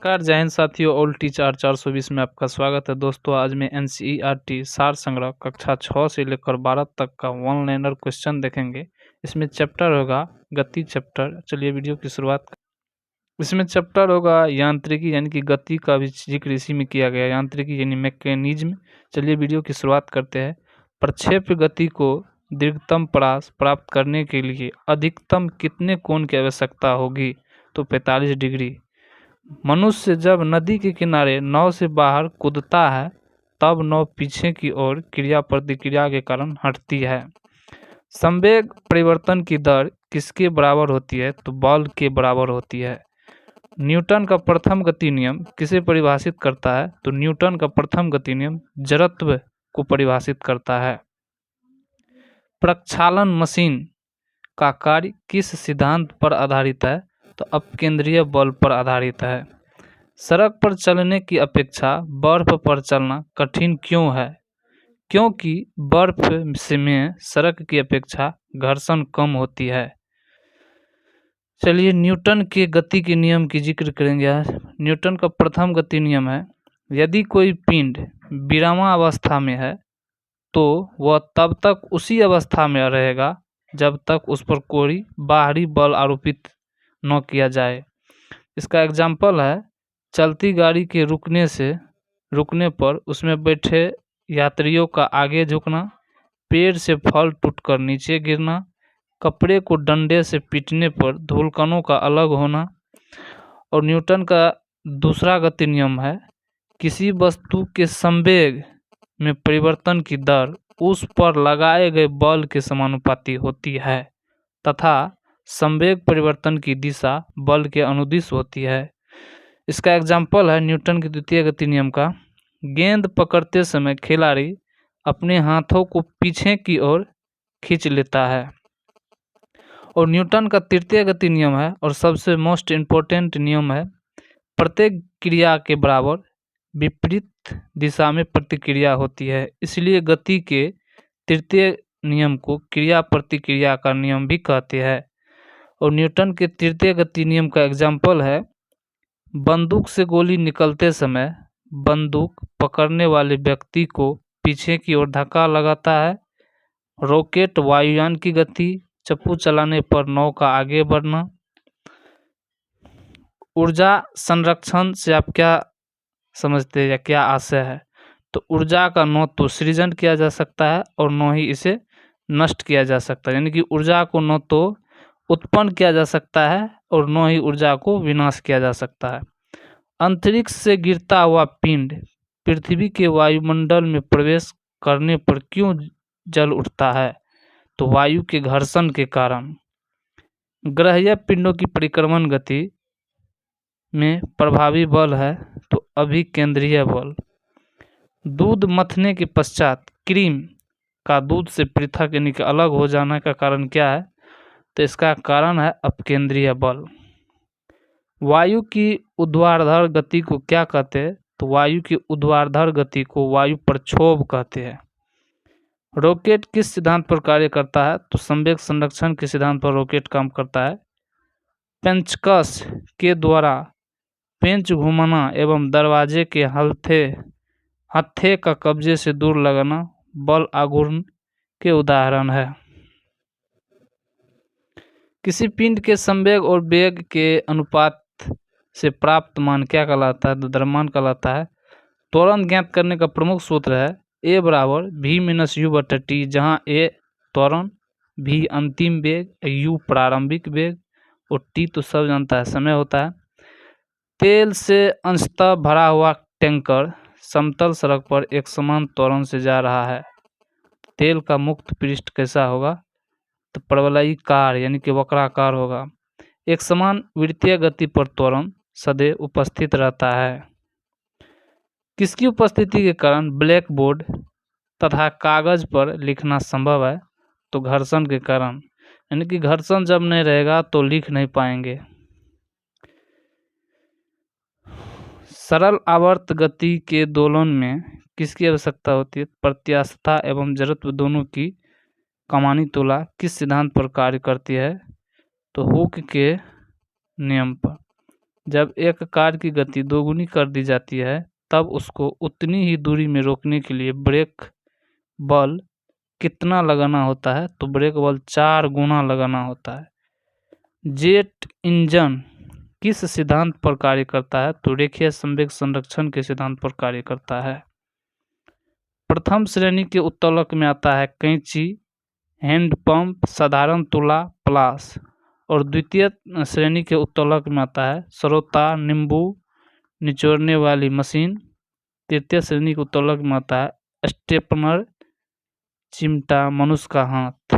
नमस्कार, जय हिंद साथियों। ऑल टीचर 420 में आपका स्वागत है। दोस्तों, आज मैं एनसीईआरटी सार संग्रह कक्षा 6 से लेकर 12 तक का वन लाइनर क्वेश्चन देखेंगे। इसमें चैप्टर होगा गति चैप्टर। चलिए वीडियो की शुरुआत। इसमें चैप्टर होगा यांत्रिकी, यानी कि गति का भी जिक्र इसी में किया गया, यांत्रिकी यानी मैकेनिज्म। चलिए वीडियो की शुरुआत करते हैं। प्रक्षेप्य गति को दीर्घतम परास प्राप्त करने के लिए अधिकतम कितने कोण की आवश्यकता होगी? तो 45 डिग्री। मनुष्य जब नदी के किनारे नाव से बाहर कूदता है तब नाव पीछे की ओर क्रिया प्रतिक्रिया के कारण हटती है। संवेग परिवर्तन की दर किसके बराबर होती है? तो बल के बराबर होती है। न्यूटन का प्रथम गति नियम किसे परिभाषित करता है? तो न्यूटन का प्रथम गति नियम जड़त्व को परिभाषित करता है। प्रक्षालन मशीन का कार्य किस सिद्धांत पर आधारित है? तो अपकेंद्रीय बल पर आधारित है। सड़क पर चलने की अपेक्षा बर्फ पर चलना कठिन क्यों है? क्योंकि बर्फ में सड़क की अपेक्षा घर्षण कम होती है। चलिए न्यूटन के गति के नियम की जिक्र करेंगे आज। न्यूटन का प्रथम गति नियम है, यदि कोई पिंड विरामावस्था में है तो वह तब तक उसी अवस्था में रहेगा जब तक उस पर कोई बाहरी बल आरोपित न किया जाए। इसका एग्जाम्पल है, चलती गाड़ी के रुकने पर उसमें बैठे यात्रियों का आगे झुकना, पेड़ से फल टूटकर नीचे गिरना, कपड़े को डंडे से पीटने पर धूलकणों का अलग होना। और न्यूटन का दूसरा गति नियम है, किसी वस्तु के संवेग में परिवर्तन की दर उस पर लगाए गए बल के समानुपाती होती है तथा संवेग परिवर्तन की दिशा बल के अनुदिश होती है। इसका एग्जाम्पल है न्यूटन के द्वितीय गति नियम का, गेंद पकड़ते समय खिलाड़ी अपने हाथों को पीछे की ओर खींच लेता है। और न्यूटन का तृतीय गति नियम है और सबसे मोस्ट इम्पोर्टेंट नियम है, प्रत्येक क्रिया के बराबर विपरीत दिशा में प्रतिक्रिया होती है। इसलिए गति के तृतीय नियम को क्रिया प्रतिक्रिया का नियम भी कहते हैं। और न्यूटन के तृतीय गति नियम का एग्जाम्पल है, बंदूक से गोली निकलते समय बंदूक पकड़ने वाले व्यक्ति को पीछे की ओर धक्का लगाता है। रॉकेट वायुयान की गति, चप्पू चलाने पर नाव का आगे बढ़ना। ऊर्जा संरक्षण से आप क्या समझते हैं या क्या आशय है? तो ऊर्जा का न तो सृजन किया जा सकता है और न ही इसे नष्ट किया जा सकता है, यानी कि ऊर्जा को न तो उत्पन्न किया जा सकता है और न ही ऊर्जा को विनाश किया जा सकता है। अंतरिक्ष से गिरता हुआ पिंड पृथ्वी के वायुमंडल में प्रवेश करने पर क्यों जल उठता है? तो वायु के घर्षण के कारण। ग्रहीय पिंडों की परिक्रमण गति में प्रभावी बल है तो अभिकेंद्रीय बल। दूध मथने के पश्चात क्रीम का दूध से पृथक यानी कि अलग हो जाने का कारण क्या है? तो इसका कारण है अपकेंद्रीय बल। वायु की ऊर्ध्वाधर गति को क्या कहते हैं? तो वायु की ऊर्ध्वाधर गति को वायु प्रक्षोभ कहते हैं। रॉकेट किस सिद्धांत पर कार्य करता है? तो संवेग संरक्षण के सिद्धांत पर रॉकेट काम करता है। पेंचकस के द्वारा पेंच घुमाना एवं दरवाजे के हत्थे का कब्जे से दूर लगाना बल आघूर्ण के उदाहरण है। किसी पिंड के संवेग और वेग के अनुपात से प्राप्त मान क्या कहलाता है? तो द्रव्यमान कहलाता है। त्वरण ज्ञात करने का प्रमुख सूत्र है A बराबर v-u/t, जहाँ A त्वरण, v अंतिम वेग, u प्रारंभिक वेग और t तो सब जानता है समय होता है। तेल से अंशतः भरा हुआ टैंकर समतल सड़क पर एक समान त्वरण से जा रहा है। तेल का मुक्त पृष्ठ कैसा होगा? तो परवलयिकार यानी कि वक्राकार होगा। एक समान वृत्तीय गति पर त्वरण सदैव उपस्थित रहता है। किसकी उपस्थिति के कारण ब्लैक बोर्ड तथा कागज पर लिखना संभव है? तो घर्षण के कारण, यानी कि घर्षण जब नहीं रहेगा तो लिख नहीं पाएंगे। सरल आवर्त गति के दोलन में किसकी आवश्यकता होती है? प्रत्यास्थता एवं जड़त्व दोनों की कमानी तुला किस सिद्धांत पर कार्य करती है? तो हुक के नियम पर। जब एक कार की गति दोगुनी कर दी जाती है तब उसको उतनी ही दूरी में रोकने के लिए ब्रेक बल कितना लगाना होता है? तो ब्रेक बल 4 गुना लगाना होता है। जेट इंजन किस सिद्धांत पर कार्य करता है? तो रेखीय संवेग संरक्षण के सिद्धांत पर कार्य करता है। प्रथम श्रेणी के उत्तोलक में आता है कैंची, हैंडपंप, साधारण तुला, प्लास। और द्वितीय श्रेणी के उत्तोलक में आता है सरोता, नींबू निचोड़ने वाली मशीन। तृतीय श्रेणी के उत्तोलक में आता है स्टेपनर, चिमटा, मनुष्य का हाथ।